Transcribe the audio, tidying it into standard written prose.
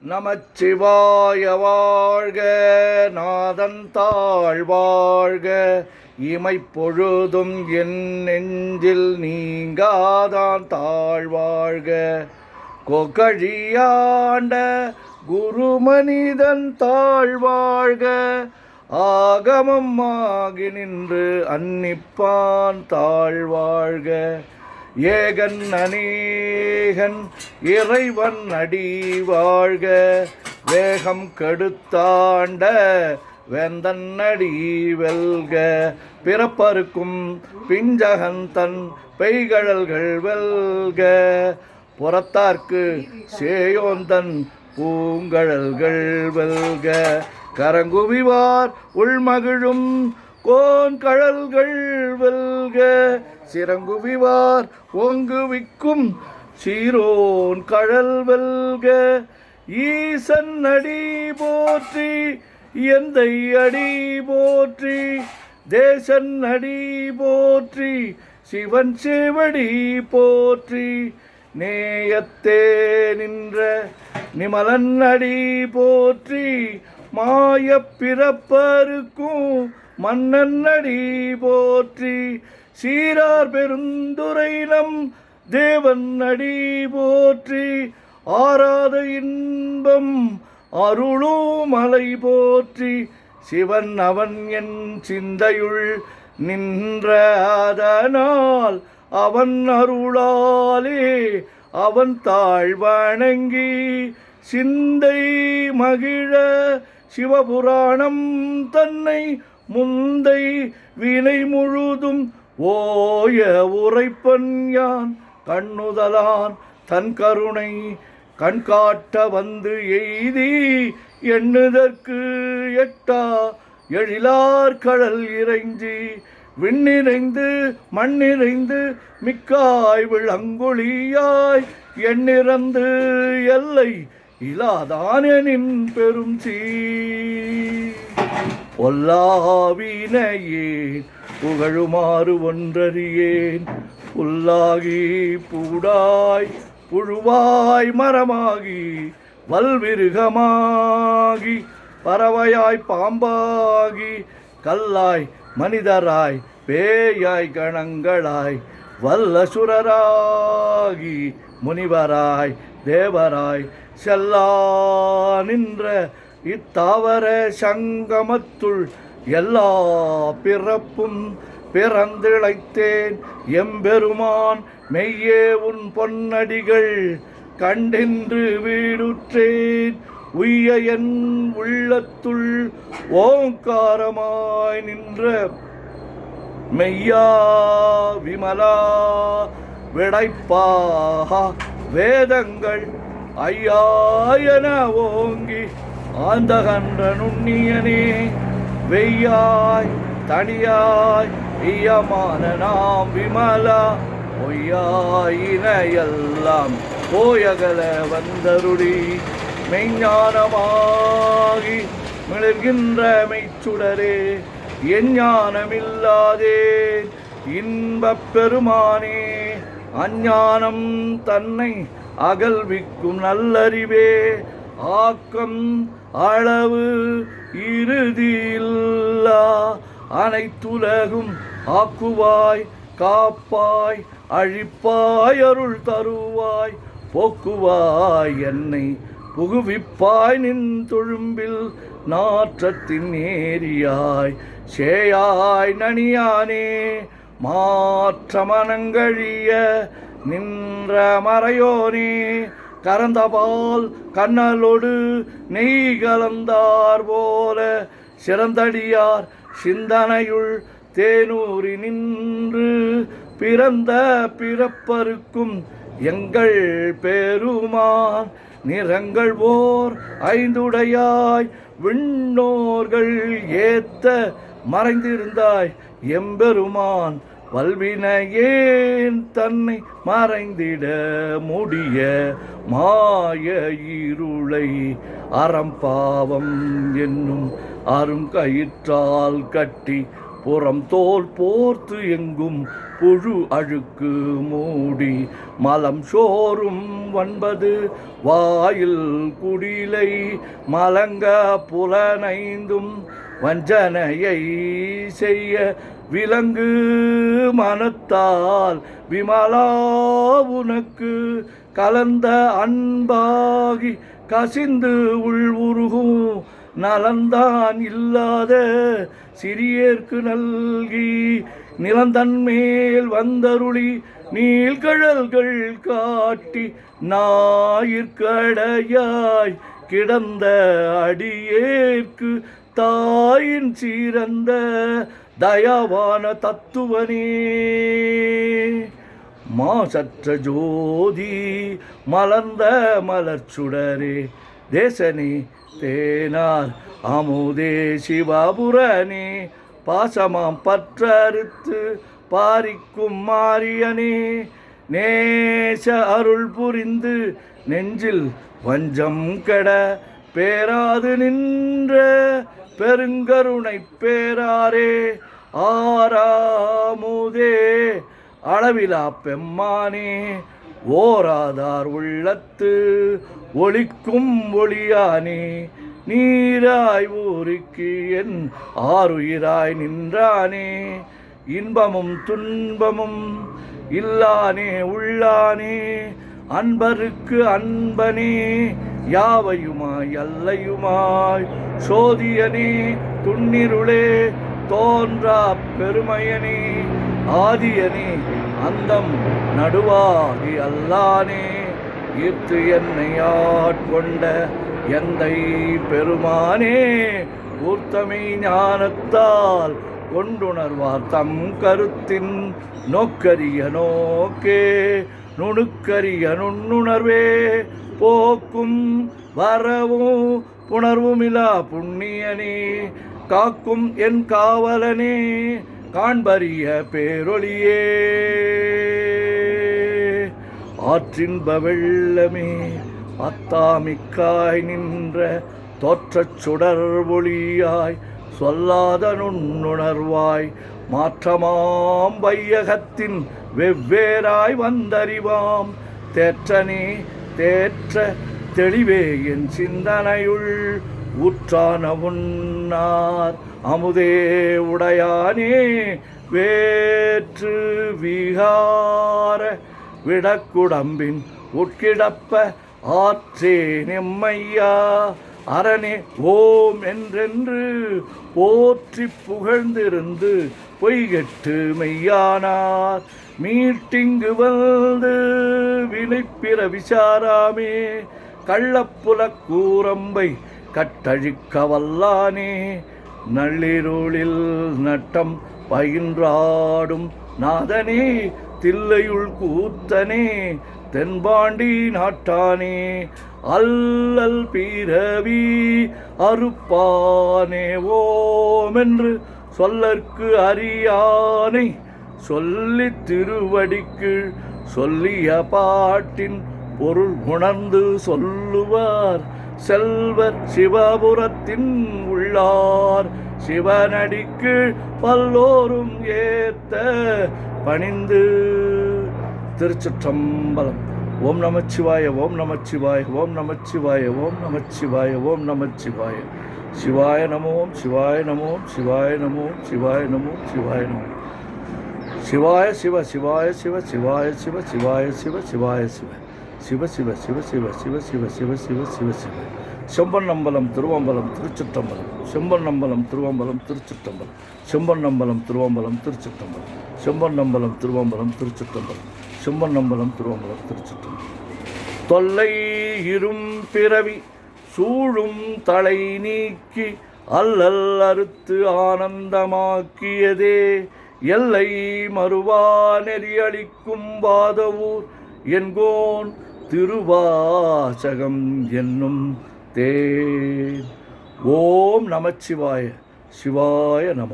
நமச்சிவாய வாழ்க, நாதன் தாழ் வாழ்க, இமைப்பொழுதும் என் நெஞ்சில் நீங்காதான் தாழ் வாழ்க. கொகழியாண்ட குருமனிதன் தாழ் வாழ்க, ஆகமம் ஆகி நின்று அன்னிப்பான் தாழ் வாழ்க. ஏகன் அநேகன் இறைவன் அடி வாழ்க, வேகம் கெடுத்தாண்ட வேந்தன் அடி வெல்க. பிறப்பருக்கும் பிஞ்சகன் தன் பெய்கழல்கள் வெல்க, புறத்தார்க்கு சேயோந்தன் பூங்கழல்கள் வெல்க. கரங்குவிவார் உள்மகிழும் கோன்கழல்கள் வெல்க, சிறங்குவிவார் ஓங்குவிக்கும் சீரோன் கழல் வெல்க. ஈசன் அடி போற்றி, எந்தை அடி போற்றி, தேசன் அடி போற்றி, சிவன் சேவடி போற்றி. நேயத்தே நின்ற நிமலன் அடி போற்றி, மாயப் பிறப்பருக்கும் மன்னன் அடி போற்றி. சீரார் பெருந்துரை நம் தேவன் அடி போற்றி, ஆராத இன்பம் அருளும் மலை போற்றி. சிவன் அவன் என் சிந்தையுள் நின்ற அதனால், அவன் அருளாலே அவன் தாழ் வணங்கி சிந்தை மகிழ சிவபுராணம் தன்னை முந்தை வினை முழுதும் ஓய உரைப்பன் யான். கண்ணுதலான் தன் கருணை கண்காட்ட வந்து எய்தி, எண்ணுதற்கு எட்டா எழிலார் கடல் இறைஞ்சி, விண்ணிறைந்து மண்ணிறைந்து மிக்காய் விளங்கொழியாய், எண்ணிறந்து எல்லை இலாதானின் பெரும் பொல்லாவினையேன் புகழுமாறு ஒன்றறியேன். புல்லாகி பூடாய் புழுவாய் மரமாகி வல்விருகமாகி பறவையாய் பாம்பாகி கல்லாய் மனிதராய் பேயாய் கணங்களாய் வல்லசுரராகி முனிவராய் தேவராய் செல்லா நின்ற இத்தாவர சங்கமத்துள் எல்லா பிறப்பும் பிறந்திழைத்தேன் எம்பெருமான். மெய்யே உன் பொன்னடிகள் கண்டென்று வீடுற்றேன், உய்ய என் உள்ளத்துள் ஓங்காரமாய் நின்ற மெய்யா விமலா விடைப்பாக வேதங்கள் ஐயாயன ஓங்கி ஆந்தகன்ற நுண்ணியனே. வெய்யாய் தனியாய் ஈயமான நாம் விமலா, பொய்யாயின எல்லாம் போயகல வந்தருளி, மெய்ஞானமாகி மிளர்கின்ற மெய்ச்சுடரே, எஞ்ஞானமில்லாதே இன்பப் பெருமானே. அஞ்ஞானம் தன்னை அகல்விக்கும் நல்லறிவே, ஆக்கம் அளவு இறுதியில்லா அனைத்துலகும் ஆக்குவாய் காப்பாய் அழிப்பாய் அருள் தருவாய் போக்குவாய் என்னை புகுவிப்பாய் நின் தொழும்பில் நாற்றத்தின் ஏரியாய் சேயாய் நனியானே. மாற்ற மனங்கழிய நின்ற மறையோனே, கரந்தபால் கண்ணலோடு நெய் கலந்தார் போல சிறந்தடியார் சிந்தனையுள் தேனூரி நின்று பிறந்த பிறப்பருக்கும் எங்கள் பெருமான். நிறங்கள் ஓர் ஐந்துடையாய் விண்ணோர்கள் ஏத்த மறைந்திருந்தாய் எம்பெருமான். வல்வினையேன் தன்னை மறைந்திட முடிய மாய இருளை அறம்பாவம் என்னும் அரும் கயிற்றால் கட்டி புறம் தோல் போர்த்து எங்கும் புழு அழுக்கு மூடி மலம் சோறும் 9 வாயில் குடிலை மலங்க புலனைந்தும் வஞ்சனையை செய்ய விலங்கு மனத்தால் விமலா உனக்கு கலந்த அன்பாகி கசிந்து உள்வுருகும் நலந்தான் இல்லாத சிறியேற்கு நல்கி நிலந்தன்மேல் வந்தருளி நீள்கழல்கள் காட்டி ஞாயிற்கடையாய் கிடந்த அடியேற்கு தாயின் சீரந்த தயாவான தத்துவனே மாசற்ற ஜோதி மலர்ந்த மலர்ச்சுடரே தேசனே தேனார் அமுதே சிவபுரனே பாசமாம் பற்றறுத்து பாரிக்கும் மாரியனே நேச அருள் புரிந்து நெஞ்சில் வஞ்சம் கெட பேராது நின்ற பெருங்கருணை பேராரே ஆறாமுதே அளவிலா பெம்மானே ஓராதார் உள்ளத்து ஒளிக்கும் ஒளியானே நீராய் ஊருக்கு என் ஆருயிராய் நின்றானே இன்பமும் துன்பமும் இல்லானே உள்ளானே அன்பருக்கு அன்பனே யாவையுமாய் அல்லையுமாய் சோதியனே துன்னிருளே தோன்றா பெருமையனே ஆதியனே அந்தம் நடுவாகி அல்லானே ஈர்த்து என்னை ஆட்கொண்ட எந்தை பெருமானே ஊர்த்தமை ஞானத்தால் கொண்டுணர்வார் தம் கருத்தின் நோக்கரிய நோக்கே நுணுக்கரிய நுண்ணுணர்வே போக்கும் வரவும் புணர்வுமிலா புண்ணியனே காக்கும் என் காவலனே காண்பரிய பேரொளியே ஆற்றின்ப வெள்ளமே அத்தாமிக்காய் நின்ற தோற்றச் சுடர் ஒளியாய் சொல்லாத நுண்ணுணர்வாய் மாற்றமாம் வையகத்தின் வெவ்வேறாய் வந்தறிவாம் தேற்றனே தேற்ற தெளிவே என் சிந்தனையுள் ஊற்றான உன்னார் அமுதே உடையானே வேற்று விகார விடக்குடம்பின் உட்கிடப்ப ஆற்றே நெம்மையா அரணே ஓம் என்றென்று போற்றி புகழ்ந்திருந்து பொய்கெட்டு மெய்யானார் மீட்டிங்கு வந்து வினைப்பிற விசாராமே கள்ளப்புல கூரம்பை கட்டழிக்க வல்லானே நள்ளிருளில் நட்டம் பயின்றாடும் நாதனே தில்லையுள் கூத்தனே தென்பாண்டி நாட்டானே அல்லல் பிறவி அறுப்பானே ஓமென்று சொல்லற்கு அறியானை சொல்லி திருவடிக்கு சொல்லிய பாட்டின் பொருள் உணர்ந்து சொல்லுவார் செல்வர் சிவபுரத்தின் உள்ளார் சிவனடிக்கு பல்லோரும் ஏத்த பணிந்து. திருச்சிற்றம்பலம். ஓம் நமச்சிவாய ஓம் நமச்சிவாய ஓம் நமச்சிவாய ஓம் நமச்சிவாய ஓம் நமச்சிவாய. சிவாய நமோம் சிவாய நமோம் சிவாய நமோம் சிவாய நமோம் சிவாய நமோம். சிவாய சிவ சிவாய சிவ சிவாய சிவ சிவாய சிவ சிவாய சிவ சிவ சிவ சிவ சிவ சிவ சிவ சிவ சிவ சிவ சிவ. செம்பன்னம்பலம் திருவம்பலம் திருச்சிற்றம்பலம். செம்பன்னம்பலம் திருவம்பலம் திருச்சிற்றம்பலம். செம்பன்னம்பலம் திருவம்பலம் திருச்சிற்றம்பலம். செம்பன்னம்பலம் திருவம்பலம் திருச்சிற்றம்பலம். செம்பன்னம்பலம் திருவம்பலம் திருச்சிற்றம்பலம். தொல்லை இரும் பிறவி சூழும் தலை நீக்கி அல்லல் அறுத்து ஆனந்தமாக்கியதே எல்லை மறுவா நெறியளிக்கும் வாதவூர் என்கோன் திருவாசகம் என்னும் தேன். ஓம் நமச்சிவாய. சிவாய நம.